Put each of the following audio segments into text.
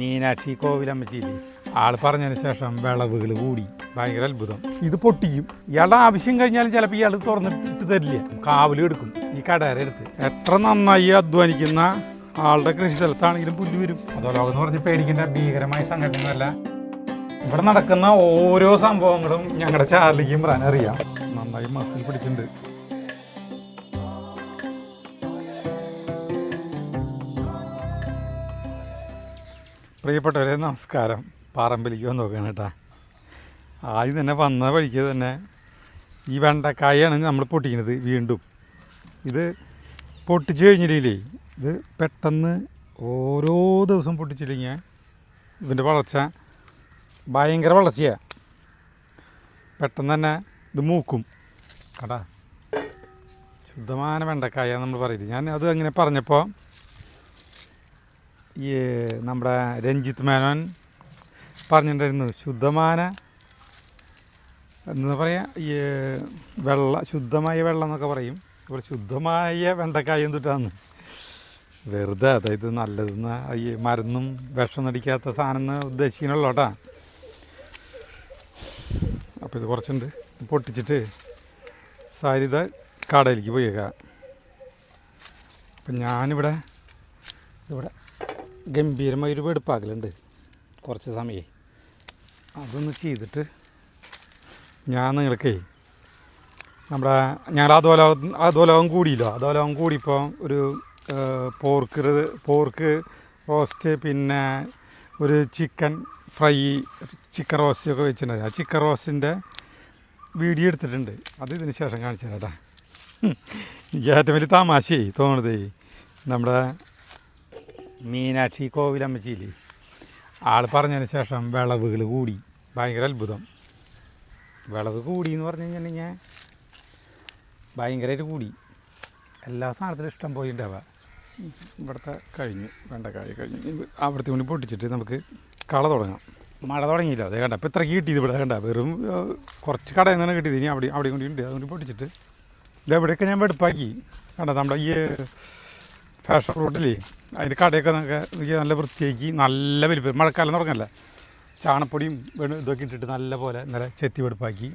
മീനാക്ഷി കോവിലമ്മച്ചിയില്ലേ, ആൾ പറഞ്ഞതിന് ശേഷം വിളവുകൾ കൂടി. ഭയങ്കര അത്ഭുതം. ഇത് പൊട്ടിക്കും. ഇയാളുടെ ആവശ്യം കഴിഞ്ഞാലും ചിലപ്പോൾ ഇയാൾ തുറന്നിട്ട് തരില്ല, കാവലും എടുക്കും ഈ കടയരെടുത്ത്. എത്ര നന്നായി അധ്വാനിക്കുന്ന ആളുടെ കൃഷി സ്ഥലത്താണെങ്കിലും പുല്ല് വരും. അതോലോകം എന്ന് പറഞ്ഞ് പേടിക്കേണ്ട ഭീകരമായ സംഘടനയല്ല. ഇവിടെ നടക്കുന്ന ഓരോ സംഭവങ്ങളും ഞങ്ങളുടെ ചാർലിക്കും പറയാൻ അറിയാം. നന്നായി മസിൽ പിടിച്ചിട്ടുണ്ട്. പ്രിയപ്പെട്ടവരെ നമസ്കാരം. പറമ്പിലേക്ക് വന്ന് നോക്കുകയാണ് കേട്ടോ. ആദ്യം തന്നെ വന്ന വഴിക്ക് തന്നെ ഈ വെണ്ടക്കായാണ് നമ്മൾ പൊട്ടിക്കുന്നത്. വീണ്ടും ഇത് പൊട്ടിച്ച് കഴിഞ്ഞില്ലേ, ഇത് പെട്ടെന്ന് ഓരോ ദിവസം പൊട്ടിച്ചില്ലെങ്കിൽ ഇതിൻ്റെ വളർച്ച ഭയങ്കര വളർച്ചയാണ്. പെട്ടെന്ന് തന്നെ ഇത് മൂക്കും കേട്ടാ. ശുദ്ധമായ വെണ്ടക്കായ നമ്മൾ പറയില്ല. ഞാൻ അത് അങ്ങനെ പറഞ്ഞപ്പോൾ ഈ നമ്മുടെ രഞ്ജിത്ത് മേനോൻ പറഞ്ഞിട്ടുണ്ടായിരുന്നു, ശുദ്ധമായ എന്താ പറയുക, ഈ ശുദ്ധമായ വെള്ളം എന്നൊക്കെ പറയും. ഇവിടെ ശുദ്ധമായ വെണ്ടക്കായ എന്തിട്ടാന്ന് വെറുതെ അതായത് നല്ലതെന്ന് ഈ മരുന്നും വിഷം നടിക്കാത്ത സാധനം എന്ന് ഉദ്ദേശിക്കണല്ലോ കേട്ടാ. അപ്പോൾ ഇത് കുറച്ചുണ്ട്, പൊട്ടിച്ചിട്ട് സാരിത കടയിലേക്ക് പോയേക്കാം. അപ്പം ഞാനിവിടെ ഗംഭീരമായൊരു വെടുപ്പാക്കലുണ്ട് കുറച്ച് സമയം. അതൊന്ന് ചെയ്തിട്ട് ഞാൻ നിങ്ങൾക്ക് നമ്മുടെ ഞങ്ങൾ അധോലോകം കൂടിയില്ലോ. അധോലോകം കൂടിയപ്പോൾ ഒരു പോർക്ക് റോസ്റ്റ്, പിന്നെ ഒരു ചിക്കൻ ഫ്രൈ, ചിക്കൻ റോസ്റ്റൊക്കെ വെച്ചിട്ടുണ്ട്. ആ ചിക്കൻ റോസ്റ്റിൻ്റെ വീഡിയോ എടുത്തിട്ടുണ്ട്. അത് ഇതിന് ശേഷം കാണിച്ചു തരാം കേട്ടോ. എനിക്ക് ഏറ്റവും വലിയ തമാശയായി തോന്നണതേ, നമ്മുടെ മീനാക്ഷി കോവിലമ്മച്ചിയില്ലേ, ആൾ പറഞ്ഞതിന് ശേഷം വിളവുകൾ കൂടി. ഭയങ്കര അത്ഭുതം. വിളവ് കൂടി എന്ന് പറഞ്ഞു കഴിഞ്ഞിട്ടുണ്ടെങ്കിൽ ഭയങ്കരമായിട്ട് കൂടി. എല്ലാ സാധനത്തിലും ഇഷ്ടം പോയി ഉണ്ടാവുക. ഇവിടുത്തെ കഴിഞ്ഞു, വെണ്ടക്കായ കഴിഞ്ഞു. അവിടുത്തെ കൊണ്ട് പൊട്ടിച്ചിട്ട് നമുക്ക് കള തുടങ്ങാം. മഴ തുടങ്ങിയില്ല. അതേ കണ്ട, ഇപ്പോൾ ഇത്ര കിട്ടിയത് ഇവിടെ കണ്ട, വെറും കുറച്ച് കടയിൽ നിന്നാണ് കിട്ടിയത്. ഇനി അവിടെ കൊണ്ടിട്ടുണ്ട്. അതുകൊണ്ട് പൊട്ടിച്ചിട്ട് ഇതെവിടെയൊക്കെ ഞാൻ വെടുപ്പാക്കി കണ്ട. നമ്മുടെ ഈ ഫാഷൻ ഫ്രൂട്ടില്ലേ, അതിൻ്റെ കടയൊക്കെ നമുക്ക് നല്ല വൃത്തിയാക്കി, നല്ല വലിപ്പം. മഴക്കാലം തുടങ്ങല്ല, ചാണപ്പൊടിയും ഇതൊക്കെ ഇട്ടിട്ട് നല്ല പോലെ നല്ല ചെത്തി വെടുപ്പാക്കി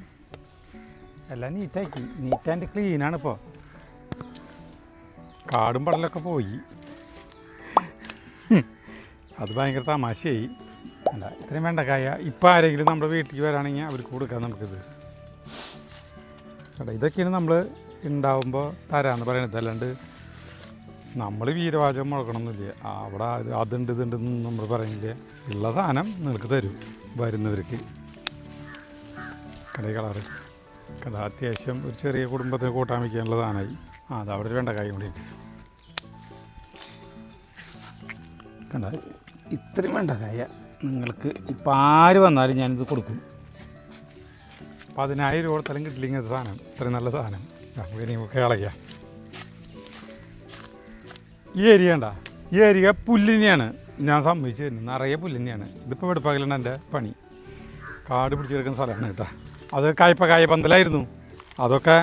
എല്ലാം നീറ്റാക്കി. നീറ്റ് ആൻഡ് ക്ലീനാണ് ഇപ്പോൾ. കാടും പടലൊക്കെ പോയി. അത് ഭയങ്കര തമാശയായി. അല്ല, ഇത്രയും വെണ്ടക്കായ ഇപ്പം ആരെങ്കിലും നമ്മുടെ വീട്ടിലേക്ക് വരാണെങ്കിൽ അവർക്ക് കൊടുക്കാം നമുക്കിത്. അല്ല, ഇതൊക്കെയാണ് നമ്മൾ ഉണ്ടാവുമ്പോൾ തരാമെന്ന് പറയണത്. അല്ലാണ്ട് നമ്മൾ വീരവാചകം മുഴക്കണമെന്നില്ല. അവിടെ അതുണ്ട് ഇതുണ്ടെന്ന് നമ്മൾ പറയുന്നില്ല. ഉള്ള സാധനം നിങ്ങൾക്ക് തരും വരുന്നവർക്ക്. കടയിൽ കളറ് കട അത്യാവശ്യം ഒരു ചെറിയ കുടുംബത്തിന് കൂട്ടാൻ വയ്ക്കാനുള്ള സാധനമായി. അത് അവിടെ ഒരു വെണ്ടക്കായ കൂടിയിട്ട് കണ്ട. ഇത്രയും വെണ്ടക്കായ നിങ്ങൾക്ക് ഇപ്പം ആര് വന്നാലും ഞാനിത് കൊടുക്കും. 10,000 രൂപ കൊടുത്താലും കിട്ടില്ലെങ്കിൽ അത് സാധനം. ഇത്രയും നല്ല സാധനം നമുക്ക് കളയാം. ഈ ഏരിയ ഉണ്ട, ഈ ഏരിയ പുല്ലിനെയാണ് ഞാൻ സമ്മതിച്ചു തരുന്നത്. നിറയെ പുല്ലിനെയാണ്. ഇതിപ്പോൾ വെടുപ്പാക്കലാണ് എൻ്റെ പണി. കാട് പിടിച്ചെടുക്കുന്ന സ്ഥലമാണ് കേട്ടോ. അത് കായ പന്തലായിരുന്നു. അതൊക്കെ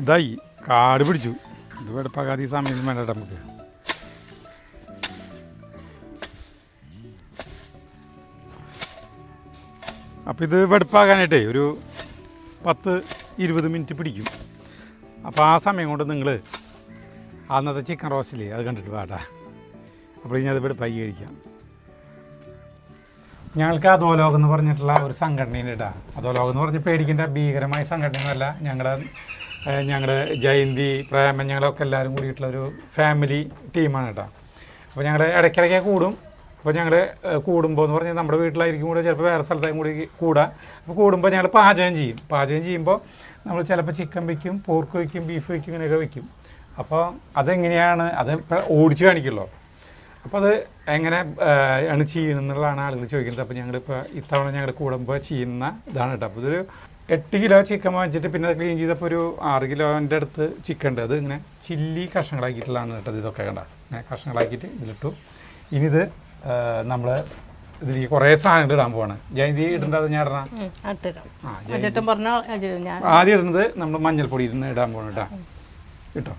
ഇതായി കാട് പിടിച്ചു. ഇത് വെടുപ്പാക്കാതെ ഈ സമയം വേണ്ട നമുക്ക്. അപ്പോൾ ഇത് വെടുപ്പാകാനായിട്ടേ ഒരു 10-20 മിനിറ്റ് പിടിക്കും. അപ്പോൾ ആ സമയം കൊണ്ട് നിങ്ങൾ അന്നത്തെ ചിക്കൻ റോസ്റ്റില്ലേ അത് കണ്ടിട്ട് വേട്ടാ. അപ്പോൾ ഇനി അത് വെടുപ്പാക്കി കഴിക്കാം. ഞങ്ങൾക്ക് അധോലോകം എന്ന് പറഞ്ഞിട്ടുള്ള ഒരു സംഘടനയുണ്ട് കേട്ടോ. അധോലോകം എന്ന് പറഞ്ഞ് പേടിക്കേണ്ട ഭീകരമായ സംഘടനയൊന്നുമല്ല. ഞങ്ങളുടെ ജയന്തി, പ്രേമൻ, ഞങ്ങളൊക്കെ എല്ലാവരും കൂടിയിട്ടുള്ളൊരു ഫാമിലി ടീമാണ് കേട്ടോ. അപ്പോൾ ഞങ്ങൾ ഇടയ്ക്കിടയ്ക്ക് കൂടും. അപ്പോൾ ഞങ്ങൾ കൂടുമ്പോൾ എന്ന് പറഞ്ഞാൽ നമ്മുടെ വീട്ടിലായിരിക്കും കൂടെ, ചിലപ്പോൾ വേറെ സ്ഥലത്തായും കൂടി കൂടുക. അപ്പോൾ കൂടുമ്പോൾ ഞങ്ങൾ പാചകം ചെയ്യുമ്പോൾ നമ്മൾ ചിലപ്പോൾ ചിക്കൻ വയ്ക്കും, പോർക്ക് വയ്ക്കും, ബീഫ് വയ്ക്കും, ഇങ്ങനെയൊക്കെ വയ്ക്കും. അപ്പോൾ അതെങ്ങനെയാണ്, അത് ഇപ്പോൾ ഓടിച്ച് കാണിക്കുമല്ലോ. അപ്പോൾ അത് എങ്ങനെ ആണ് ചെയ്യുന്നതെന്നുള്ളതാണ് ആളുകൾ ചോദിക്കുന്നത്. അപ്പോൾ ഞങ്ങളിപ്പോൾ ഇത്തവണ ഞങ്ങൾ കൂടുമ്പോൾ ചെയ്യുന്ന ഇതാണ് കേട്ടോ. അപ്പോൾ ഇതൊരു 8 കിലോ ചിക്കൻ വാങ്ങിച്ചിട്ട് പിന്നെ അത് ക്ലീൻ ചെയ്തപ്പോൾ ഒരു 6 കിലോൻ്റെ അടുത്ത് ചിക്കൻ ഉണ്ട്. അത് ഇങ്ങനെ ചില്ലി കഷ്ണങ്ങളാക്കിയിട്ടുള്ളതാണ് കേട്ടത്. ഇതൊക്കെ കണ്ട ഇങ്ങനെ കഷ്ണങ്ങളാക്കിയിട്ട് ഇതിലിട്ടു. ഇനി ഇത് നമ്മൾ ഇതിലേക്ക് കുറേ സാധനങ്ങൾ ഇടാൻ പോവാണ്. ജയന്തി ഇടേണ്ടത് ഞാൻ ഇടണം. ആദ്യം ഇടുന്നത് നമ്മൾ മഞ്ഞൾപ്പൊടി ഇടാൻ പോകണം കേട്ടോ. കിട്ടോ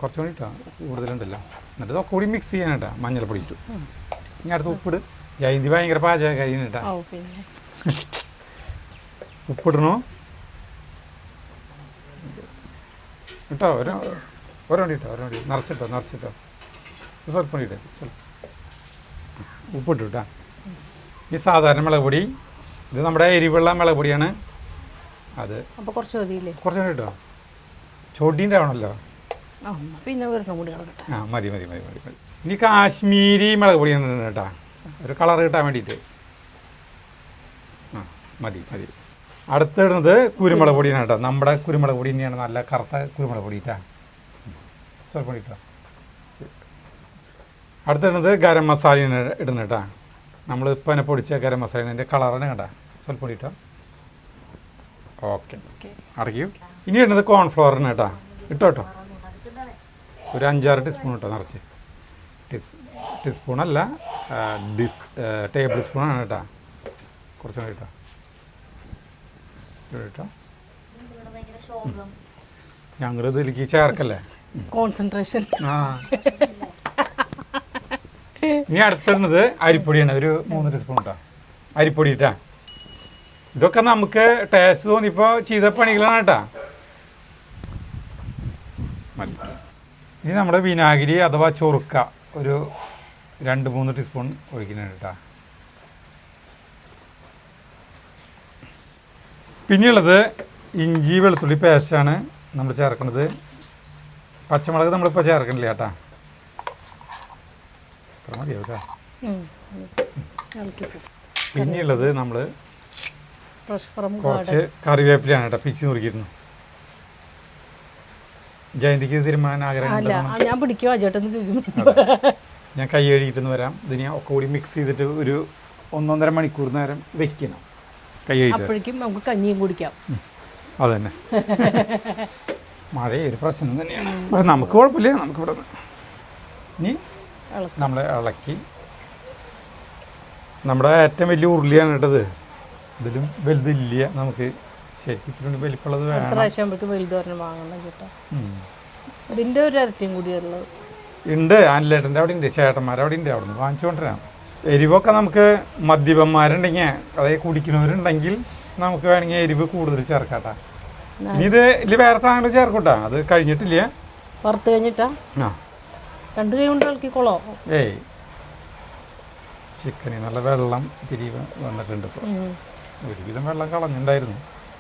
കുറച്ചും കൂടി ഇട്ടാ കൂടുതലുണ്ടല്ലോ. എന്നിട്ട് ഇതൊക്കെ കൂടി മിക്സ് ചെയ്യാനായിട്ടാ. മഞ്ഞൾപ്പൊടി ഇട്ടു. ഇനി അടുത്ത് ഉപ്പിട്. ജയന്തി ഭയങ്കര പാചകക്കാരി കേട്ടാ. ഉപ്പിടണോ കേട്ടോ? ഓരോണ്ടി നിറച്ചിട്ടോ സ്വല്പം ഇട്ടേ. ഉപ്പിട്ടു കേട്ടാ. ഈ സാധാരണ മുളക് പൊടി, ഇത് നമ്മുടെ എരിവുള്ള മുളക് പൊടിയാണ്. അത് കുറച്ചുകൂടി കേട്ടോ. ചൊടീൻ്റെ ആവണല്ലോ. പിന്നെ മതി. ഇനി കാശ്മീരി മുളക് പൊടിയാണ് കേട്ടാ, ഒരു കളർ കിട്ടാൻ വേണ്ടിയിട്ട്. മതി. അടുത്തിടുന്നത് കുരുമുളക് പൊടിയാണ് കേട്ടോ. നമ്മുടെ കുരുമുളക് പൊടി തന്നെയാണ്, നല്ല കറുത്ത കുരുമുളക് പൊടി ഇട്ടാ. സ്വല്പം ഇട്ടോ. അടുത്തിടുന്നത് ഗരം മസാലയാണ് ഇടുന്നത് കേട്ടാ. നമ്മൾ ഇപ്പം തന്നെ പൊടിച്ച ഗരം മസാലൻ്റെ കളറാണ് കേട്ടാ. സ്വല്പം ഇട്ടോ. ഓക്കെ, അടയ്ക്കൂ. ഇനി ഇടുന്നത് കോൺഫ്ലവറിന് കേട്ടാ. ഇട്ടോ ഒരു 5-6 ടീസ്പൂൺ ഇട്ടോ നിറച്ച്. ടീസ്പൂണല്ല, ടേബിൾ സ്പൂണാണ് കേട്ടാ. കുറച്ചും കൂടി ഇട്ടോ. ഞങ്ങൾ ഇതിലേക്ക് ചേർക്കല്ലേ, കോൺസെൻട്രേഷൻ. ഇനി അടുത്തിടുന്നത് അരിപ്പൊടിയാണ്. ഒരു 3 ടീസ്പൂൺ കേട്ടോ അരിപ്പൊടി ഇട്ടാ. ഇതൊക്കെ നമുക്ക് ടേസ്റ്റ് തോന്നിയപ്പോൾ ചെയ്ത പണികളാണ് കേട്ടാ. മതി. ഇനി നമ്മുടെ വിനാഗിരി അഥവാ ചൊറുക്ക ഒരു 2-3 ടീസ്പൂൺ ഒഴിക്കുന്നുണ്ട് കേട്ടോ. പിന്നെയുള്ളത് ഇഞ്ചി വെളുത്തുള്ളി പേസ്റ്റാണ് നമ്മൾ ചേർക്കുന്നത്. പച്ചമുളക് നമ്മളിപ്പോൾ ചേർക്കണില്ല കേട്ടാ. അത്ര മതിയോ കേട്ടോ. പിന്നെയുള്ളത് നമ്മൾ കുറച്ച് കറിവേപ്പിലയാണ് കേട്ടോ, പിച്ചി നുറുക്കിയിരുന്നു. ജയന്തിക്ക് തീരുമാനം ആഗ്രഹം. ഞാൻ കൈ കഴുകിയിട്ടെന്ന് വരാം. ഇതിനെ ഒക്കെ കൂടി മിക്സ് ചെയ്തിട്ട് ഒരു 1-1.5 മണിക്കൂർ നേരം വെക്കണം. കൈ കഴുകിയിട്ട് നമുക്ക് കഞ്ഞിയും കുടിക്കാം. അതന്നെ. മഴ ഒരു പ്രശ്നം തന്നെയാണ്, പക്ഷെ നമുക്ക് കുഴപ്പമില്ല. നമുക്കിവിടെ ഇനി നമ്മൾ ഇളക്കി. നമ്മുടെ ഏറ്റവും വലിയ ഉരുളിയാണ് കേട്ടത്. ഇതിലും വലുതില്ല നമുക്ക്. ശരിക്കും ഇത്തിരി വലിപ്പമുള്ളത് ഇതിൻ്റെ ഒരു ഇരട്ടിയും കൂടിയുള്ളത് ഉണ്ട്. ആൻലേട്ടൻ്റെ അവിടെ ഉണ്ട്, ചേട്ടന്മാർ അവിടെ ഉണ്ട്. അവിടെ നിന്ന് വാങ്ങിച്ചുകൊണ്ടിരാം. എരിവൊക്കെ നമുക്ക് മദ്യപന്മാരുണ്ടെങ്കിൽ, അതായത് കുടിക്കുന്നവരുണ്ടെങ്കിൽ നമുക്ക് വേണമെങ്കിൽ എരിവ് കൂടുതൽ ചേർക്കാട്ടാ. ഇനി ഇതിൽ വേറെ സാധനങ്ങൾ ചേർക്കൂട്ടാ. അത് കഴിഞ്ഞിട്ടില്ല, വറുത്ത് കഴിഞ്ഞിട്ടാ. 2 കൈ കൊണ്ട് ഇളക്കിക്കോളോ. ഏയ്, ചിക്കന് നല്ല വെള്ളം തിരി വന്നിട്ടുണ്ട്. ഇപ്പോൾ ഒരുവിധം വെള്ളം കളഞ്ഞിട്ടുണ്ടായിരുന്നു.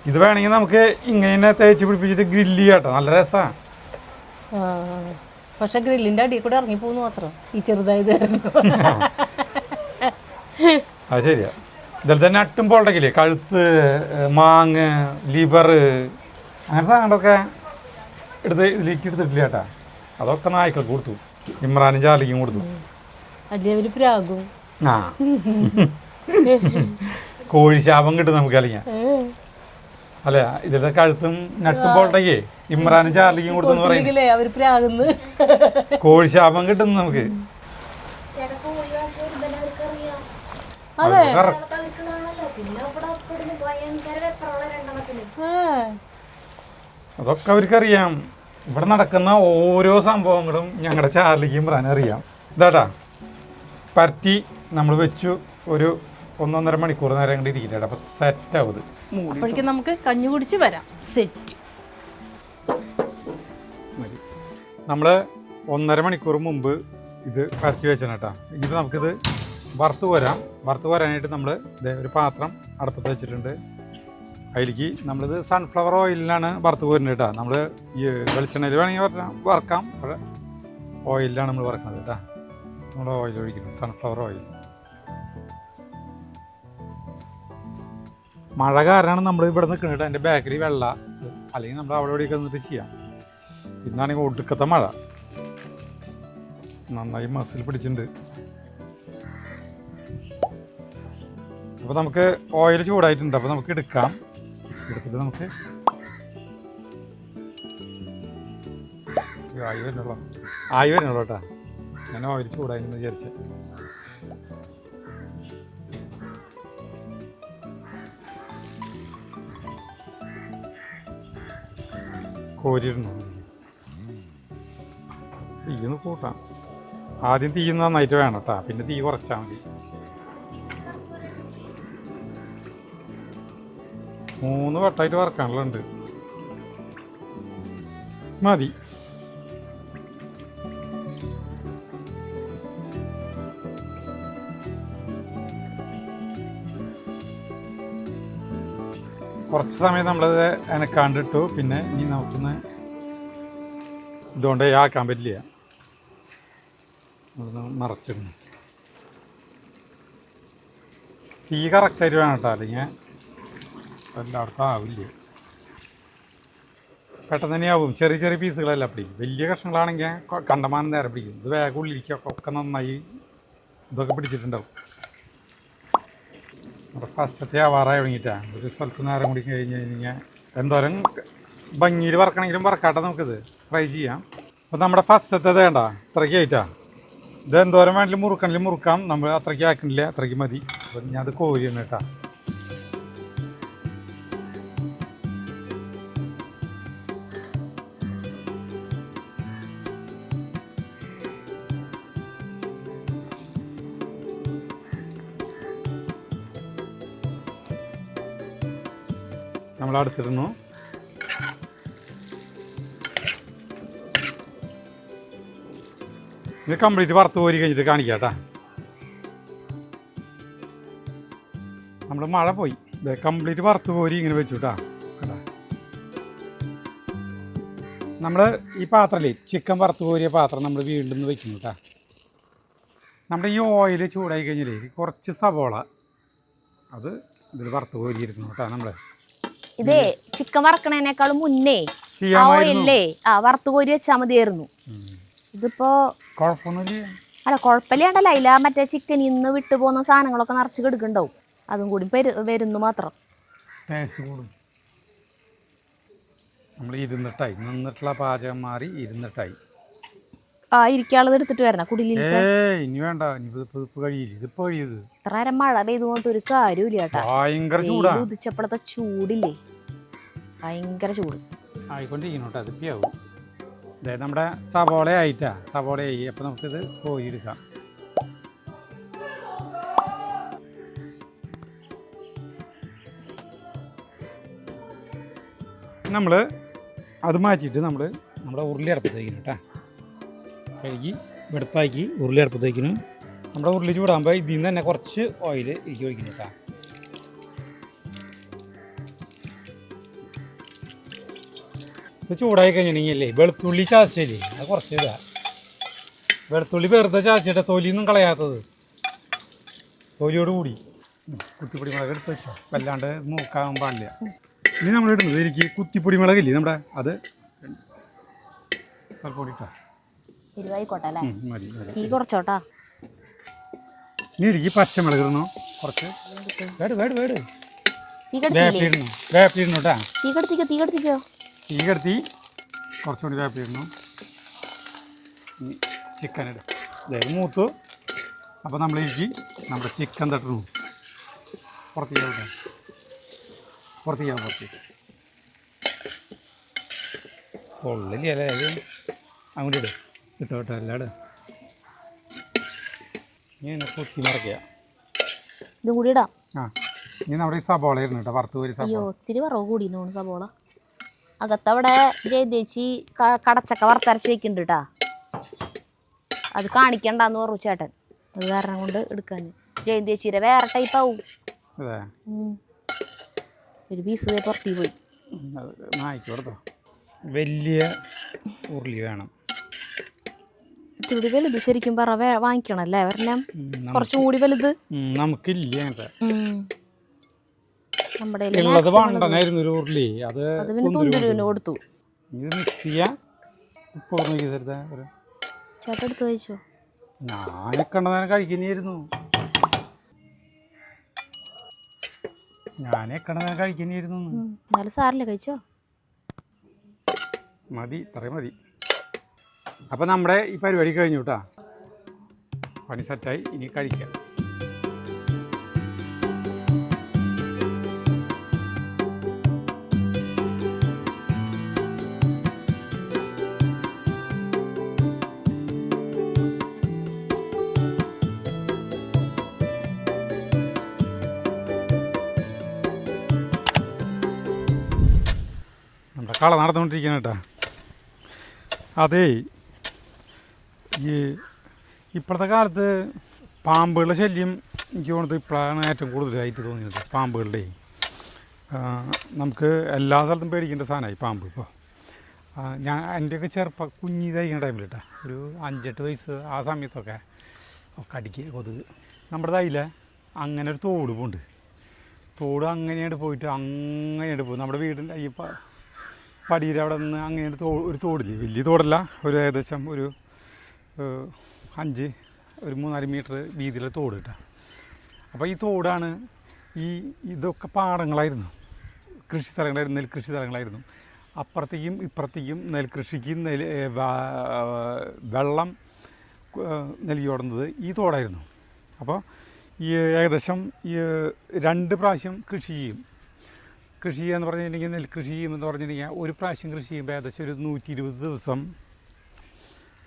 ഇത് വേണമെങ്കിൽ നമുക്ക് ഇങ്ങനെ തേച്ച് പിടിപ്പിച്ചിട്ട് ഗ്രില്ല് ചെയ്യാട്ടോ. നല്ല രസമാണ്. പക്ഷെ ഗ്രില്ലിൻ്റെ അടിയിൽ കൂടെ ഇറങ്ങിപ്പോന്ന് മാത്രം ഈ ചെറുതായത്. അത് ശരിയാ. ഇതിൽ തന്നെ നട്ടും പോളണ്ടെങ്കിലേ കഴുത്ത്, മാങ്ങ, ലിവർ, അങ്ങനെ സാധനങ്ങളൊക്കെ ഇതിലേക്ക് എടുത്തിട്ടില്ല കേട്ടാ. അതൊക്കെ നായ്ക്കൾക്ക് കൊടുത്തു. ഇമ്രാനും ചാർലിക്കും കൊടുത്തു. അതേവര് പ്രാകും. ആ, കോഴിശാപം കിട്ടും നമുക്ക്. അല്ലെങ്കിൽ അല്ല, ഇതിന്റെ കഴുത്തും നട്ടും പോളണ്ടെങ്കിൽ ഇമ്രാനും ചാർലിക്കും കൊടുത്തെന്ന് പറയുന്നത് കോഴിശാപം കിട്ടുന്നു നമുക്ക്. അതൊക്കെ അവർക്കറിയാം. ഇവിടെ നടക്കുന്ന ഓരോ സംഭവങ്ങളും ഞങ്ങളുടെ ചാർലിക്കും ഇമ്രാനും അറിയാം. ഇതാട്ടാ പരത്തി നമ്മൾ വെച്ചു. ഒരു 1-1.5 മണിക്കൂർ നേരം കണ്ട് ഇരിക്കട്ടെ. അപ്പോൾ സെറ്റ് ആവും. അപ്പോഴേക്കും നമുക്ക് കഞ്ഞി കുടിച്ച് വരാം. സെറ്റ്. നമ്മൾ 1.5 മണിക്കൂർ മുമ്പ് ഇത് പരത്തി വെച്ചാണ് കേട്ടോ. ഇനിയിപ്പോൾ നമുക്കിത് വറുത്ത് കോരാനായിട്ട് നമ്മൾ ഒരു പാത്രം അടുപ്പത്ത് വെച്ചിട്ടുണ്ട്. അതിലേക്ക് നമ്മളിത് സൺഫ്ലവർ ഓയിലിലാണ് വറുത്ത് കോരുന്നത് കേട്ടോ. നമ്മൾ ഈ വെളിച്ചെണ്ണയിൽ വേണമെങ്കിൽ വറക്കാം, പക്ഷേ ഓയിലാണ് നമ്മൾ വറക്കുന്നത് കേട്ടോ. നമ്മൾ ഓയിൽ ഒഴിക്കുന്നു, സൺഫ്ലവർ ഓയിൽ. മഴ കാരണമാണ് നമ്മൾ ഇവിടെ നിൽക്കുന്നത്. എൻ്റെ ബാക്കിൽ വെള്ള, അല്ലെങ്കിൽ നമ്മൾ അവിടെ ഇവിടെയൊക്കെ നിന്നിട്ട് ചെയ്യാം. ഇന്നാണെങ്കിൽ ഒടുക്കത്തെ മഴ, നന്നായി മസിൽ പിടിച്ചിട്ടുണ്ട്. അപ്പോൾ നമുക്ക് ഓയിൽ ചൂടായിട്ടുണ്ട്. അപ്പോൾ നമുക്ക് എടുക്കാം. എടുത്തിട്ട് നമുക്ക് ആയി വരുന്നുള്ളൂ കേട്ടോ. ഞാൻ ഓയിൽ ചൂടായിരുന്നു വിചാരിച്ച്. കോരിയിടണം. തീയൊന്ന് കൂട്ടാം. ആദ്യം തീ നന്നായിട്ട് വേണം കേട്ടോ, പിന്നെ തീ കുറച്ചാൽ മതി. 3 വട്ടമായിട്ട് വറക്കാനുള്ളുണ്ട്. മതി. കുറച്ച് സമയം നമ്മളത് എനക്കാണ്ടിട്ടു. പിന്നെ ഇനി നമുക്കൊന്ന് ഇതുകൊണ്ട് ആക്കാൻ പറ്റില്ല, മറച്ചിടണം. തീ കറക്റ്റായിട്ട് വേണം കേട്ടോ, അല്ലെങ്കിൽ എല്ലായിടത്തും ആവില്ല. പെട്ടെന്ന് തന്നെ ആവും. ചെറിയ ചെറിയ പീസുകളല്ല പിടിക്കും. വലിയ കഷ്ണങ്ങളാണെങ്കിൽ കണ്ടമാനം നേരം പിടിക്കും. ഇത് വേഗം ഉള്ളിലേക്കൊക്കെ നന്നായി ഇതൊക്കെ പിടിച്ചിട്ടുണ്ടാവും. നമ്മുടെ ഫസ്റ്റത്തെ ആവാറായി തുടങ്ങിയിട്ടാണ്. ഒരു സ്ഥലത്ത് നേരം കൂടി കഴിഞ്ഞ് കഴിഞ്ഞാൽ എന്തോരം ഭംഗിയിൽ വറക്കണമെങ്കിലും വറക്കാട്ടെ, നമുക്കിത് ഫ്രൈ ചെയ്യാം. അപ്പോൾ നമ്മുടെ ഫസ്റ്റത്തെ വേണ്ട അത്രയ്ക്ക് ആയിട്ടാണ്. ഇത് എന്തോരം വേണമെങ്കിലും മുറുക്കണമെങ്കിലും മുറുക്കാം. നമ്മൾ അത്രയ്ക്ക് ആക്കണില്ല, അത്രയ്ക്ക് മതി. അപ്പം ഞാൻ അത് കോരിയാണ് കേട്ടോ. നമ്മളടുത്തിരുന്നു. ഇത് കംപ്ലീറ്റ് വറുത്ത് കോരി കഴിഞ്ഞിട്ട് കാണിക്കാം കേട്ടോ. നമ്മൾ മഴ പോയി ഇത് കംപ്ലീറ്റ് വറുത്ത് കോരി ഇങ്ങനെ വെച്ചു കേട്ടോ. നമ്മൾ ഈ പാത്രമല്ലേ ചിക്കൻ വറുത്ത് കോരിയ പാത്രം നമ്മൾ വീട്ടിൽ നിന്ന് വെക്കുന്നു കേട്ടോ. നമ്മുടെ ഈ ഓയിൽ ചൂടായി കഴിഞ്ഞാൽ കുറച്ച് സവോള അത് ഇതിൽ വറുത്ത് കോരിയിരിക്കുന്നു കേട്ടോ. നമ്മൾ ഇതേ ചിക്കൻ വറക്കണേനേക്കാളും മുന്നേ ഓയിലേ വറുത്ത് കോരി വെച്ചാൽ മതിയായിരുന്നു. ഇതിപ്പോ കുഴപ്പമൊന്നുമില്ല. അല്ല കുഴപ്പമില്ലാണ്ടല്ല, അതില മറ്റേ ചിക്കൻ ഇന്ന് വിട്ടു പോകുന്ന സാധനങ്ങളൊക്കെ നിറച്ച് കിടക്കുന്നുണ്ടാവും. അതും കൂടി വരുന്നു മാത്രം. ടേസ്റ്റ് കൂടും. നമ്മൾ ഇരുന്നിട്ടായി നിന്നിട്ടുള്ള പാചകം മാറി ഇരുന്നിട്ടായി. ഇരിക്കാനുള്ളത് എടുത്തിട്ട് വരണം കുടിലിൽ. ഇനി വേണ്ട, ഇപ്പൊ കഴിയില്ല. ഇതിപ്പോ കഴിയത് ഇത്ര നേരം മഴ പെയ്തു പോയിട്ട് ഒരു കാര്യമില്ല കേട്ടാ. ഭയങ്കര ചൂടാണ്. ഉദിച്ചപ്പോഴത്തെ ചൂടില്ലേ, ഭയങ്കര ചൂട് ആയിക്കൊണ്ടിരിക്കണോട്ടെ. അതിപ്പിയാവും. അതായത് നമ്മുടെ സവോള ആയിട്ടാ, സവോളയായി. അപ്പം നമുക്കിത് കോരിയെടുക്കാം. നമ്മൾ അത് മാറ്റിയിട്ട് നമ്മുടെ ഉരുളി അടുപ്പത്ത് വയ്ക്കണം കേട്ടോ. കഴുകി വെടുപ്പാക്കി ഉരുളി അടുപ്പത്ത് വയ്ക്കണം. നമ്മുടെ ഉരുളി ചൂടാകുമ്പോൾ ഇതിൽ നിന്ന് തന്നെ കുറച്ച് ഓയിൽ ഇരിക്കി ഒഴിക്കണം കേട്ടോ. ഇത് ചൂടായി കഴിഞ്ഞിട്ടുണ്ടെങ്കിലേ വെളുത്തുള്ളി ചാച്ചില്ലേ, അത് കുറച്ച് ഇതാ. വെളുത്തുള്ളി വെറുതെ ചാച്ചിട്ട് തൊലിയൊന്നും കളയാത്തത്, തൊലിയോട് കൂടി കുത്തിപ്പൊടി മുളക് എടുത്ത് വെച്ചോ, വല്ലാണ്ട് മൂക്കാൻ പാടില്ല. ഇനി നമ്മൾ ഇടുന്നത് എനിക്ക് കുത്തിപ്പൊടി മുളകില്ലേ നമ്മുടെ, അത് സ്വല്പം ഇട്ടാ മതി. ഇനി എനിക്ക് പച്ചമുളക് ഇടണോ കുറച്ച്. വേപ്പിലിടണോ? വേപ്പിലിടണോ കേട്ടാ. തീ കെടുത്തി കുറച്ചുകൂടി വേപ്പിലിടണം. ചിക്കൻ ഇടും. അതായത് മൂത്തു. അപ്പോൾ നമ്മളിലേക്ക് നമ്മുടെ ചിക്കൻ തട്ടണു. പുറത്തേക്ക് കൊള്ളില്ലേ അല്ലേ? അത് അങ്ങോട്ട് ഇടും. ഇട്ടോട്ടെ എല്ലാടും. ഇനി കുത്തി മറക്കുക. ഇതും കൂടി ഇടാം. ഇനി നമ്മുടെ ഈ സബോള ഇരുന്നു കേട്ടോ, വറുത്ത് പോയി. അയ്യോ ഒത്തിരി വറവ് കൂടി സബോള. അകത്തവിടെ ജയദേച്ചി കടച്ചക്ക വറുത്തരച്ച് വെക്കുന്നുണ്ട് കേട്ടാ. അത് കാണിക്കണ്ടെന്ന് പറഞ്ഞു ചേട്ടൻ. അത് കാരണം കൊണ്ട് എടുക്കാൻ. ജയദേച്ചിയുടെ വേറെ ടൈപ്പ് ആവും. ഒരു പീസ് പുറത്തേക്ക് പോയി. നായിക്ക് കൊടുത്തോ. വലിയ ഉരുളി വേണം. ഇത്തിരി വലുത് ശരിക്കും പറ വാങ്ങിക്കണല്ലേ ഒരെണ്ണം, കുറച്ചും കൂടി വലുത് നമുക്കില്ല. നമ്മുടെ ഒരു ഉരുളി അത് പിന്നെ തുന്തുരുവിന് കൊടുത്തു. ഇത് മിക്സ് ചെയ്യാം. ചേട്ടൻ എടുത്ത് കഴിച്ചോ? ഞാനൊക്കെ നേരം കഴിക്കുന്നതായിരുന്നു. എന്നാലും സാറില്ല, കഴിച്ചോ? മതി, ഇത്രയും മതി. അപ്പം നമ്മുടെ ഈ പരിപാടി കഴിഞ്ഞു കേട്ടോ. പണി സെറ്റായി. ഇനി കഴിക്കാം. കള നടന്നുകൊണ്ടിരിക്കുകയാണ് കേട്ടോ. അതേ ഈ ഇപ്പോഴത്തെ കാലത്ത് പാമ്പുകളുടെ ശല്യം എനിക്ക് തോന്നുന്നത് ഇപ്പോഴാണ് ഏറ്റവും കൂടുതലായിട്ട് തോന്നിയത്. പാമ്പുകളുടെ നമുക്ക് എല്ലാ സ്ഥലത്തും പേടിക്കേണ്ട സാധനമായി പാമ്പ്. ഇപ്പോൾ എൻ്റെയൊക്കെ കുഞ്ഞിതായിരിക്കുന്ന ടൈമിൽ കേട്ടോ, ഒരു 5-8 വയസ്സ് ആ സമയത്തൊക്കെ കടിക്കുക കൊതുക്. നമ്മുടെ തൈല അങ്ങനെ ഒരു തോട് പോകുന്നുണ്ട്. തോട് അങ്ങനെയായിട്ട് പോയിട്ട് അങ്ങനെയായിട്ട് പോകും. നമ്മുടെ വീടിൻ്റെ ഈ പടിയിൽ അവിടെ നിന്ന് അങ്ങനെയായിട്ട് ഒരു തോടില്ലേ, വലിയ തോടല്ല, ഒരു ഏകദേശം ഒരു 3-4 മീറ്റർ വീതിയിലുള്ള തോട് കേട്ടോ. അപ്പോൾ ഈ തോടാണ് ഇതൊക്കെ പാടങ്ങളായിരുന്നു, കൃഷി സ്ഥലങ്ങളായിരുന്നു, നെൽകൃഷി സ്ഥലങ്ങളായിരുന്നു. അപ്പുറത്തേക്കും ഇപ്പുറത്തേക്കും നെൽകൃഷിക്ക് വെള്ളം നൽകിയോടുന്നത് ഈ തോടായിരുന്നു. അപ്പോൾ ഈ ഏകദേശം 2 പ്രാവശ്യം കൃഷി ചെയ്യും. കൃഷി ചെയ്യുക എന്ന് പറഞ്ഞിട്ടുണ്ടെങ്കിൽ നെൽകൃഷി ചെയ്യുമെന്ന് പറഞ്ഞിട്ടുണ്ടെങ്കിൽ ഒരു പ്രാവശ്യം കൃഷി ചെയ്യുമ്പോൾ ഏകദേശം ഒരു 120 ദിവസം,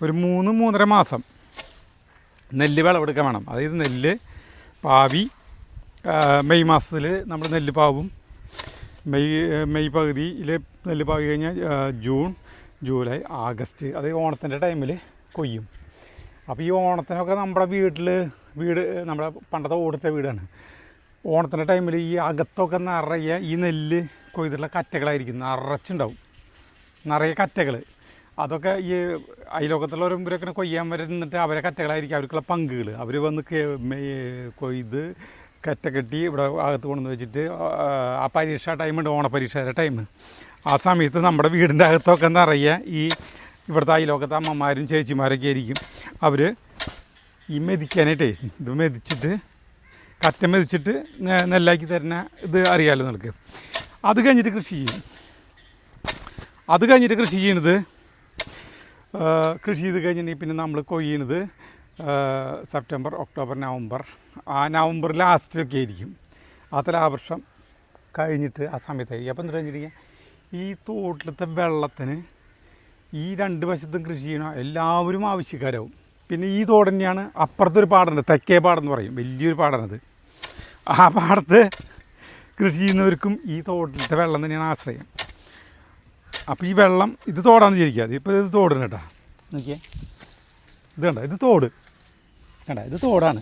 ഒരു 3-3.5 മാസം നെല്ല് വിളവെടുക്കാൻ വേണം. അതായത് നെല്ല് പാവി മെയ് മാസത്തിൽ നമ്മൾ നെല്ല് പാവും. മെയ് പകുതിയിൽ നെല്ല് പാവി കഴിഞ്ഞാൽ ജൂൺ, ജൂലൈ, ആഗസ്റ്റ്, അത് ഓണത്തിൻ്റെ ടൈമിൽ കൊയ്യും. അപ്പോൾ ഈ ഓണത്തിനൊക്കെ നമ്മുടെ വീട് നമ്മുടെ പണ്ടത്തെ ഓടിട്ട വീടാണ്. ഓണത്തിൻ്റെ ടൈമിൽ ഈ അകത്തൊക്കെ നിറയെ ഈ നെല്ല് കൊയ്തിട്ടുള്ള കറ്റകളായിരിക്കും, നിറച്ചുണ്ടാവും, നിറയെ കറ്റകൾ. അതൊക്കെ ഈ അയലോകത്തുള്ളവരൊക്കെ കൊയ്യാൻ വരുന്നിട്ട് അവരെ കറ്റകളായിരിക്കും, അവർക്കുള്ള പങ്കുകൾ. അവർ വന്ന് കൊയ്ത് കറ്റ കെട്ടി ഇവിടെ അകത്ത് കൊണ്ടുവന്ന് വെച്ചിട്ട് ആ പരീക്ഷ ടൈമുണ്ട്, ഓണപരീക്ഷയുടെ ടൈം. ആ സമയത്ത് നമ്മുടെ വീടിൻ്റെ അകത്തൊക്കെ നിറയെ ഈ ഇവിടുത്തെ അയലോകത്തെ അമ്മമാരും ചേച്ചിമാരൊക്കെ ആയിരിക്കും. അവർ ഈ മെതിക്കാനായിട്ടേ ഇത് മെതിച്ചിട്ട് കറ്റ മെതിച്ചിട്ട് നെല്ലാക്കി തരുന്ന ഇത് അറിയാമല്ലോ നിങ്ങൾക്ക്. അത് കഴിഞ്ഞിട്ട് കൃഷി ചെയ്യും. അത് കഴിഞ്ഞിട്ട് കൃഷി ചെയ്ത് കഴിഞ്ഞിട്ടുണ്ടെങ്കിൽ പിന്നെ നമ്മൾ കൊയ്യുന്നത് സെപ്റ്റംബർ, ഒക്ടോബർ, നവംബർ. ആ നവംബർ ലാസ്റ്റിലൊക്കെ ആയിരിക്കും. ആ തുലാവർഷം കഴിഞ്ഞിട്ട് ആ സമയത്തായിരിക്കും. അപ്പം എന്താ വെച്ചിട്ടുണ്ടെങ്കിൽ ഈ തോട്ടിലത്തെ വെള്ളത്തിന് ഈ 2 വശത്തും കൃഷി ചെയ്യണം, എല്ലാവരും ആവശ്യക്കാരാവും. പിന്നെ ഈ തോട് തന്നെയാണ് അപ്പുറത്തൊരു പാടമുണ്ട്, തെക്കേ പാടം എന്ന് പറയും, വലിയൊരു പാടമാണത്. ആ പാടത്ത് കൃഷി ചെയ്യുന്നവർക്കും ഈ തോട്ടിലത്തെ വെള്ളം തന്നെയാണ് ആശ്രയം. അപ്പോൾ ഈ വെള്ളം ഇത് തോടാന്ന് വിചാരിക്കുക. ഇപ്പോൾ ഇത് തോടാണ് കേട്ടോ, നോക്കിയേ, ഇത് കണ്ട, ഇത് തോട് കണ്ട, ഇത് തോടാണ്.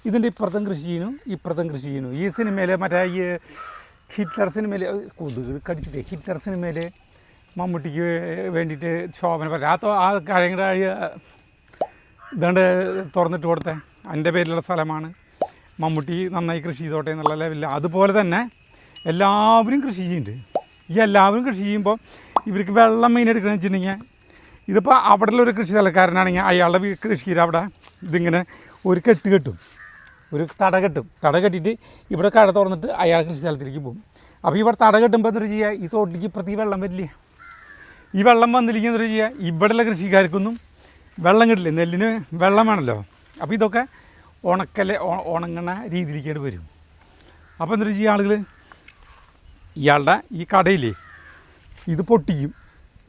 ഇതിൻ്റെ ഇപ്പുറത്തും കൃഷി ചെയ്യുന്നു, ഇപ്പുറത്തും കൃഷി ചെയ്യുന്നു. ഈ സിനിമയിൽ മറ്റേ ഈ ഹിറ്റ്ലർ സിനിമയിൽ കൊതുക് കടിച്ചിട്ട് ഹിറ്റ്ലർ സിനിമയിൽ മമ്മൂട്ടിക്ക് വേണ്ടിയിട്ട് ശോഭന പറയാം, ആ കഴിഞ്ഞ ഇതാണ്ട് തുറന്നിട്ട് കൊടുത്തേ, എൻ്റെ പേരിലുള്ള സ്ഥലമാണ്, മമ്മൂട്ടി നന്നായി കൃഷി ചെയ്തോട്ടെ എന്നുള്ള ലെവലിൽ. അതുപോലെ തന്നെ എല്ലാവരും കൃഷി ചെയ്യുന്നുണ്ട്. ഈ എല്ലാവരും കൃഷി ചെയ്യുമ്പോൾ ഇവർക്ക് വെള്ളം മെയിൻ എടുക്കണമെന്ന് വെച്ചിട്ടുണ്ടെങ്കിൽ, ഇതിപ്പോൾ അവിടെയുള്ള ഒരു കൃഷി സ്ഥലക്കാരനാണെങ്കിൽ അയാളുടെ കൃഷിയിൽ അവിടെ ഇതിങ്ങനെ ഒരു കെട്ട് കെട്ടും, ഒരു തട കെട്ടിയിട്ട് ഇവിടെ കട തുറന്നിട്ട് അയാൾ കൃഷി സ്ഥലത്തിലേക്ക് പോകും. അപ്പോൾ ഇവിടെ തട കെട്ടുമ്പോൾ എന്താ ചെയ്യുക, ഈ തോട്ടിലേക്ക് ഇപ്പുറത്തേക്ക് വെള്ളം വരില്ലേ. ഈ വെള്ളം വന്നില്ലെങ്കിൽ എന്താ ചെയ്യുക, ഇവിടെയുള്ള കൃഷിക്കാർക്കൊന്നും വെള്ളം കിട്ടില്ല, നെല്ലിന് വെള്ളം വേണമല്ലോ. അപ്പോൾ ഇതൊക്കെ ഉണങ്ങണ രീതിയിലേക്കായിട്ട് വരും. അപ്പോൾ എന്താ ചെയ്യുക, ആളുകൾ ഇയാളുടെ ഈ കടയില്ലേ ഇത് പൊട്ടിക്കും.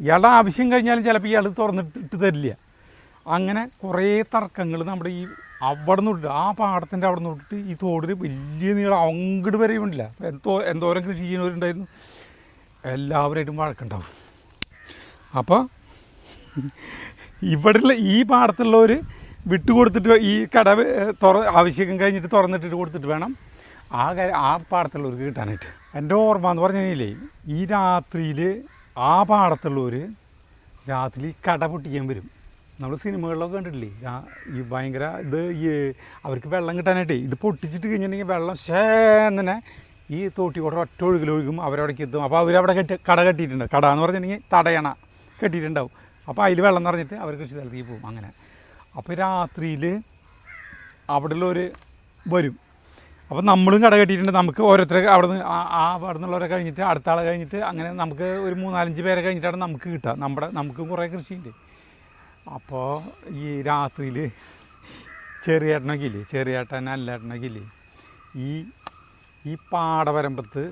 ഇയാളുടെ ആവശ്യം കഴിഞ്ഞാലും ചിലപ്പോൾ ഇയാൾ തുറന്നിട്ട് തരില്ല. അങ്ങനെ കുറേ തർക്കങ്ങൾ നമ്മുടെ ഈ അവിടെ നിന്ന് വിട്ടിട്ട്, ആ പാടത്തിൻ്റെ അവിടെ നിന്ന് വിട്ടിട്ട് ഈ തോടിൽ വലിയ നീളം അങ്ങോട്ട് വരെ ഉണ്ടില്ല. എന്തോരം കൃഷി ചെയ്യുന്നവരുണ്ടായിരുന്നു, എല്ലാവരായിട്ടും വഴക്കുണ്ടാവും. അപ്പോൾ ഇവിടെയുള്ള ഈ പാടത്തുള്ളവർ വിട്ടുകൊടുത്തിട്ട് ഈ കട ആവശ്യം കഴിഞ്ഞിട്ട് തുറന്നിട്ടിട്ട് കൊടുത്തിട്ട് വേണം ആ പാടത്തുള്ളവർക്ക് കിട്ടാനായിട്ട്. എൻ്റെ ഓർമ്മ എന്ന് പറഞ്ഞു കഴിഞ്ഞാൽ ഈ രാത്രിയിൽ ആ പാടത്തുള്ളവർ രാത്രി കട പൊട്ടിക്കാൻ വരും. നമ്മൾ സിനിമകളിലൊക്കെ കണ്ടിട്ടില്ലേ, ഈ ഭയങ്കര ഇത് അവർക്ക് വെള്ളം കിട്ടാനായിട്ടേ ഇത് പൊട്ടിച്ചിട്ട് കഴിഞ്ഞിട്ടുണ്ടെങ്കിൽ വെള്ളം തന്നെ ഈ തോട്ടി കൂടെ ഒറ്റ ഒഴുകിലൊഴുകും, അവരവിടേക്ക് എത്തും. അപ്പോൾ അവരവിടെ കട കെട്ടിയിട്ടുണ്ട്. കട എന്ന് പറഞ്ഞിട്ടുണ്ടെങ്കിൽ തടയണ കെട്ടിയിട്ടുണ്ടാവും. അപ്പോൾ അതിൽ വെള്ളം നിറഞ്ഞിട്ട് അവർ കൃഷി സ്ഥലത്തേക്ക് പോകും. അങ്ങനെ അപ്പോൾ രാത്രിയിൽ അവിടെയുള്ളവർ വരും. അപ്പോൾ നമ്മളും കട കെട്ടിയിട്ടുണ്ട്. നമുക്ക് ഓരോരുത്തരെ അവിടെ നിന്ന് അവിടെ നിന്നുള്ളവരെ കഴിഞ്ഞിട്ട് അടുത്ത ആളെ കഴിഞ്ഞിട്ട് അങ്ങനെ നമുക്ക് ഒരു 3-4-5 പേരെ കഴിഞ്ഞിട്ടാണ് നമുക്ക് കിട്ടുക. നമുക്കും കുറേ കൃഷിയുണ്ട്. അപ്പോൾ ഈ രാത്രിയിൽ ചെറിയേട്ടനൊക്കെ ഇല്ലേ, ചെറിയേട്ടൻ അല്ലേട്ടനൊക്കെ ഇല്ലേ, ഈ പാടവരമ്പത്ത്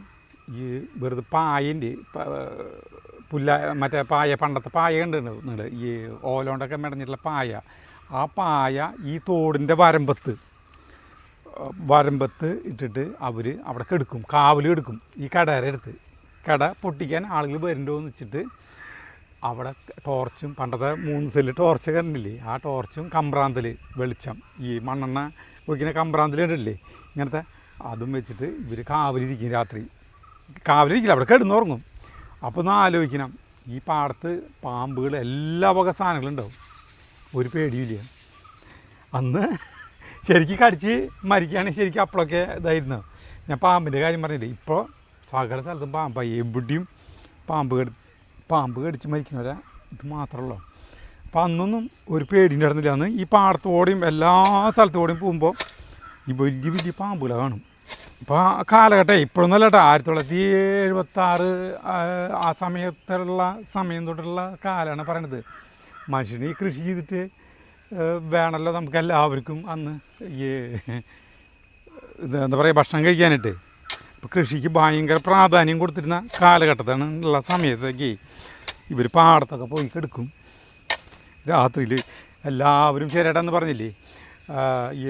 ഈ വെറുതെ പായൻ്റെ മറ്റേ പായ, പണ്ടത്തെ പായ കണ്ടിട്ടുണ്ട് ഈ ഓലോണ്ടൊക്കെ മെടഞ്ഞിട്ടുള്ള പായ. ആ പായ ഈ തോടിൻ്റെ വരമ്പത്ത് ഇട്ടിട്ട് അവർ അവിടെ കെടുക്കും, കാവൽ കെടുക്കും. ഈ കടയുടെ അടുത്ത് കട പൊട്ടിക്കാൻ ആളുകൾ വരുന്നുണ്ടോ എന്ന് വെച്ചിട്ട് അവിടെ ടോർച്ചും പണ്ടത്തെ 3 സെല്ല് ടോർച്ച് കണ്ടില്ലേ, ആ ടോർച്ചും കമ്പ്രാന്തൽ വെളിച്ചം ഈ മണ്ണെണ്ണ ഒഴിക്കുന്ന കമ്പ്രാന്തൽ കണ്ടില്ലേ ഇങ്ങനത്തെ, അതും വെച്ചിട്ട് ഇവർ കാവലിരിക്കും. രാത്രി കാവലിരിക്കില്ല, അവിടെ കിടന്നുറങ്ങും. അപ്പോൾ ഒന്ന് ആലോചിക്കണം, ഈ പാടത്ത് പാമ്പുകൾ എല്ലാ വക സാധനങ്ങളും ഉണ്ടാവും, ഒരു പേടിയില്ല. അന്ന് ശരിക്കും കടിച്ച് മരിക്കുകയാണെങ്കിൽ ശരിക്കും അപ്പോഴൊക്കെ ഇതായിരുന്നു. ഞാൻ പാമ്പിൻ്റെ കാര്യം പറഞ്ഞില്ലേ, ഇപ്പോൾ സകല സ്ഥലത്തും പാമ്പായി, എവിടെയും പാമ്പ് കടിച്ച് മരിക്കുന്നവരെ ഇത് മാത്രമല്ലോ. അപ്പം അന്നൊന്നും ഒരു പേടിൻ്റെ ഇടന്നില്ല. അന്ന് ഈ പാടത്തോടെയും എല്ലാ സ്ഥലത്തോടെയും പോകുമ്പോൾ ഈ വലിയ വലിയ പാമ്പുകളെ കാണും. ഇപ്പോൾ ആ കാലഘട്ടം ഇപ്പോഴൊന്നുമല്ല കേട്ടോ, 1976 ആ സമയം തൊട്ടുള്ള കാലമാണ് പറയണത്. മനുഷ്യന് ഈ കൃഷി ചെയ്തിട്ട് വേണമല്ലോ നമുക്ക് എല്ലാവർക്കും അന്ന് ഈ എന്താ പറയുക ഭക്ഷണം കഴിക്കാനായിട്ട്. ഇപ്പോൾ കൃഷിക്ക് ഭയങ്കര പ്രാധാന്യം കൊടുത്തിരുന്ന കാലഘട്ടത്താണ് ഉള്ള സമയത്തേക്ക് ഇവർ പാടത്തൊക്കെ പോയി കിടക്കും രാത്രിയിൽ. എല്ലാവരും ശരിയായിട്ടെന്ന് പറഞ്ഞില്ലേ, ഈ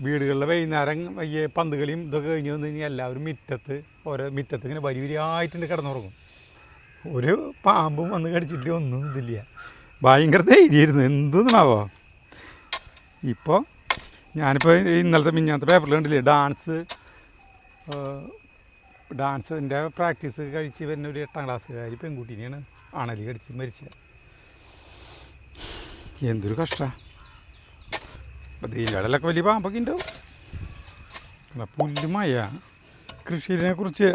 വീടുകളിലെ വൈകുന്നേരം ഈ പന്തുകളിയും ഇതൊക്കെ കഴിഞ്ഞ് വന്നു കഴിഞ്ഞാൽ എല്ലാവരും മുറ്റത്ത് ഇങ്ങനെ വരിയായിട്ടുണ്ട് കിടന്നുറങ്ങും. ഒരു പാമ്പും വന്ന് കടിച്ചിട്ട് ഒന്നും ഇതില്ല. ഭയങ്കര ധൈര്യമായിരുന്നു, എന്തെന്നാവോ. ഇപ്പോൾ ഞാനിപ്പോൾ ഇന്നലത്തെ മിഞ്ഞാത്ത പേപ്പറിൽ കണ്ടില്ലേ, ഡാൻസിൻ്റെ പ്രാക്ടീസ് കഴിച്ച് വരുന്ന ഒരു 8ാം ക്ലാസ്സുകാരി പെൺകുട്ടീനെയാണ് അണലി കടിച്ച് മരിച്ചത്. എന്തൊരു കഷ്ടമാണ്. അപ്പോൾ ഇതിലടലൊക്കെ വലിയ പാമ്പൊക്കെ ഉണ്ടാവും. പുല്ലുമായ കൃഷിയെ കുറിച്ച്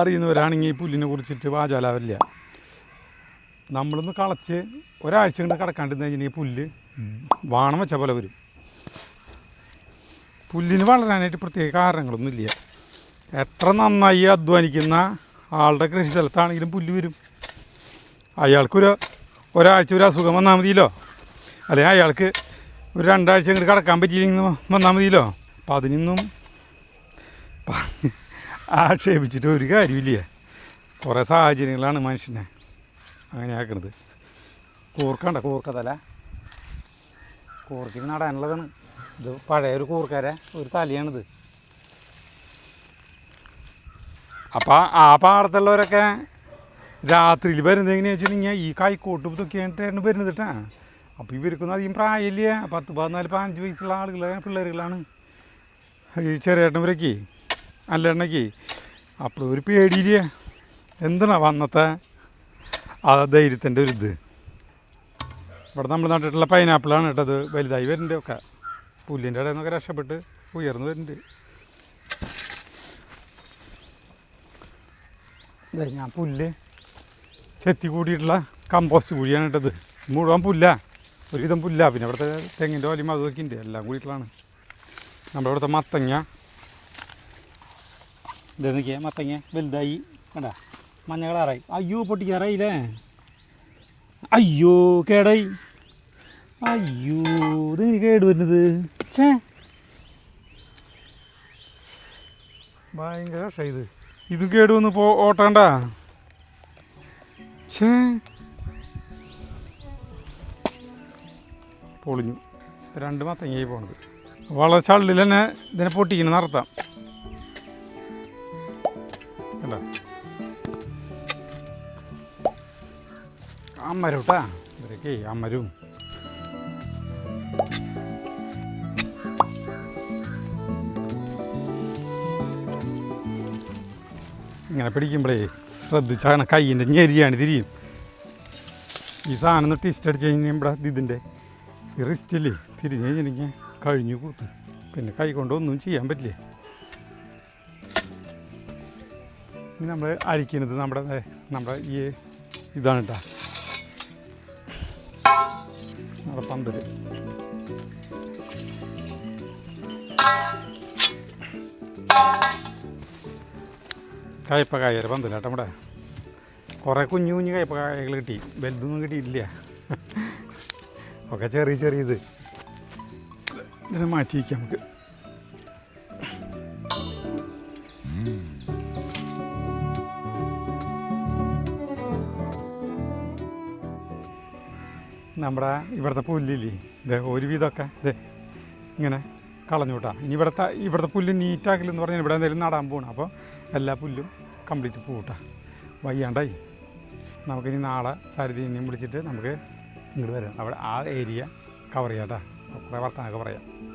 അറിയുന്നവരാണെങ്കിൽ ഈ പുല്ലിനെ കുറിച്ചിട്ട് വാചാലാവില്ല. നമ്മളൊന്ന് കളച്ച് ഒരാഴ്ച കൊണ്ട് കിടക്കാണ്ടിരുന്ന് കഴിഞ്ഞാൽ ഈ പുല്ല് വാണം വെച്ച പോലെ വരും. പുല്ലിന് വളരാനായിട്ട് പ്രത്യേക കാരണങ്ങളൊന്നുമില്ല. എത്ര നന്നായി അധ്വാനിക്കുന്ന ആളുടെ കൃഷി സ്ഥലത്താണെങ്കിലും പുല്ല് വരും. ഒരാഴ്ച ഒരു അസുഖം വന്നാൽ മതിയല്ലോ, അല്ലെങ്കിൽ അയാൾക്ക് ഒരു 2 ആഴ്ച ഇങ്ങോട്ട് കിടക്കാൻ പറ്റിയില്ലെങ്കിൽ വന്നാൽ മതിയല്ലോ. അപ്പം അതിനൊന്നും ആക്ഷേപിച്ചിട്ട് ഒരു കാര്യമില്ല. കുറേ സാഹചര്യങ്ങളാണ് മനുഷ്യനെ അങ്ങനെ ആക്കുന്നത്. കൂർക്കതല കൂർക്കിന് നടാനുള്ളതാണ്. ഇത് പഴയ ഒരു കൂർക്കരെ ഒരു തലയാണിത്. അപ്പം ആ പാടത്തുള്ളവരൊക്കെ രാത്രിയിൽ വരുന്നത് എങ്ങനെയാണെന്ന് വെച്ചിട്ടുണ്ടെങ്കിൽ ഈ കൈക്കോട്ടും ഇതൊക്കെയായിട്ടാണ് വരുന്നത് കേട്ടാ. അപ്പോൾ ഇവർക്കൊന്നും അധികം പ്രായമില്ല, 10, 14, 15 വയസ്സുള്ള പിള്ളേരുകളാണ് ഈ ചെറിയേട്ടനവരൊക്കെ അല്ലേണ്ണയ്ക്ക്. അപ്പോൾ ഒരു പേടിയില്ല. എന്താണ് വന്നത്തെ ആ ധൈര്യത്തിൻ്റെ ഒരു ഇത്. ഇവിടെ നമ്മൾ നട്ടിട്ടുള്ള പൈനാപ്പിളാണ് കേട്ടത്, വലുതായി വരുന്നുണ്ട് ഒക്കെ. പുല്ലിൻ്റെ ഇടയിൽ നിന്നൊക്കെ രക്ഷപ്പെട്ട് ഉയർന്നു വരുന്നുണ്ട്. ഞാൻ പുല്ല് ചെത്തി കൂടിയിട്ടുള്ള കമ്പോസ്റ്റ് കുഴിയാണ് ഇട്ടത്. മുഴുവൻ പുല്ല, ഒരുവിധം പുല്ല. പിന്നെ ഇവിടുത്തെ തെങ്ങിൻ്റെ വലിയ അതൊക്കെ ഉണ്ട്, എല്ലാം കൂടിയിട്ടുള്ളതാണ്. നമ്മുടെ ഇവിടുത്തെ മത്തങ്ങ ഇതൊക്കെ മത്തങ്ങ വലുതായി കണ്ട, മഞ്ഞ കളറായി. അയ്യോ പൊട്ടിക്കാറായില്ലേ, അയ്യോ കേടായി, അയ്യോ ഇത് കേട് വരുന്നത്. ഭയങ്കര കഷ്ടം. ഇത് കേട് വന്ന് ഓട്ടണ്ട. പൊളിഞ്ഞു. 2 മത്തങ്ങയായി പോണത്. വളരെ ചള്ളിൽ തന്നെ ഇതിനെ പൊട്ടിക്കണം നടത്താം. കണ്ട അമ്മരും കേട്ടാ, ഇവരൊക്കെ അമ്മരും. ഇങ്ങനെ പിടിക്കുമ്പോഴേ ശ്രദ്ധിച്ചാണ് കയ്യിൻ്റെ ഞെരിയാണ് തിരിയും. ഈ സാധനം ഒന്ന് ടിസ്റ്റ് അടിച്ച് കഴിഞ്ഞാൽ ഇവിടെ ഇതിൻ്റെ ഈ റിസ്റ്റില്ലേ തിരിഞ്ഞ് കഴിഞ്ഞെങ്കിൽ കഴിഞ്ഞു കൂത്ത്. പിന്നെ കൈ കൊണ്ടൊന്നും ചെയ്യാൻ പറ്റില്ലേ. ഇനി നമ്മൾ അരിക്കുന്നത് നമ്മുടെ ഈ ഇതാണ് കേട്ടോ, നമ്മുടെ പന്തല്. കയ്പക്കായ പന്തലാട്ടോ. നമ്മുടെ കുറേ കുഞ്ഞു കയ്പക്കായകൾ കിട്ടി, വലുതൊന്നും കിട്ടിയിട്ടില്ല. ഒക്കെ ചെറിയത്. ഇതിനെ മാറ്റി വയ്ക്കാം നമുക്ക്. നമ്മുടെ ഇവിടുത്തെ പുല്ലില്ലേ, ഇത് ഒരുവിധമൊക്കെ ഇത് ഇങ്ങനെ കളഞ്ഞു കൂട്ടാ. ഇനി ഇവിടുത്തെ പുല്ല് നീറ്റാക്കലെന്ന് പറഞ്ഞാൽ ഇവിടെ എന്തെങ്കിലും നടാൻ പോകണം. അപ്പോൾ എല്ലാ പുല്ലും കംപ്ലീറ്റ് പോകട്ടാ. വയ്യാണ്ടായി. നമുക്കിനി നാളെ സരിതീനെയും വിളിച്ചിട്ട് നമുക്ക് ഇങ്ങോട്ട് വരാം. അവിടെ ആ ഏരിയ കവർ ചെയ്യാം കേട്ടോ. കുറേ വർത്തമാനമൊക്കെ പറയാം.